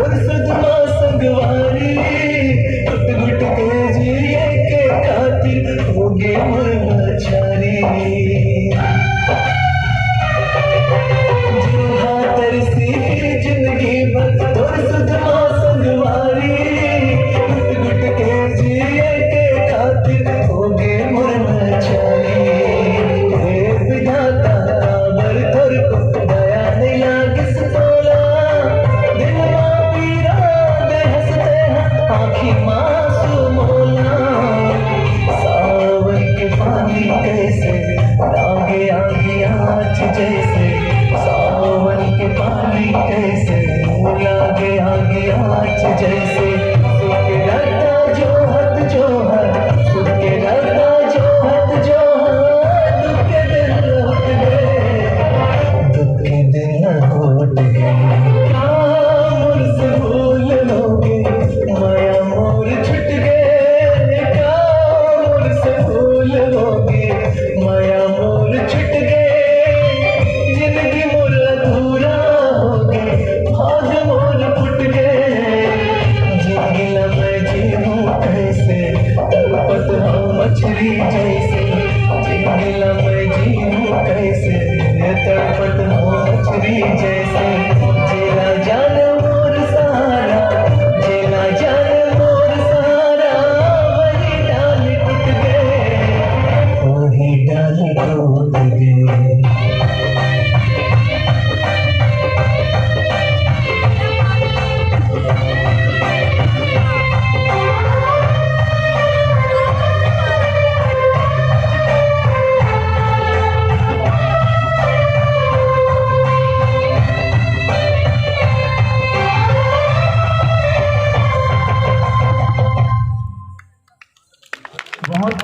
और सदमा संगवारी घुट घुट के जिए के खातिर होगे मन छारी जिन्हा तरसी जिंदगी भर और सदमा संगवारी घुट घुट के जिए के खातिर होगे मन छारी हे विधाता बर थोर को दया नहीं लागे सतोला दिलवा पीरा दे हंसते हैं आँखी मासूम होला सावन के पानी कैसे लागे आगे आँच जैसे सावन के पानी कैसे लागे आगे आँच जैसे सुख के रहता जो हद जो है सुख के रहता जो हद जो है दुख के दिन लौट गए दुख के दिन लौट गए मुझसे भूल लोगे माया मोर छुट गए मुझसे भूल लोगे माया मोर छुट गए जिंदगी मोर अधूरा हो गए भाग मोर फुट गए जिंदगी मैं जीऊं कैसे तड़पत हूँ मछली जैसे जिंदगी मैं जीऊं कैसे तड़पत हूँ मछली जैसे जेला जान मोर सहारा जेला जान मोर सहारा वही डाल टूट गए वही डाल टूट गए।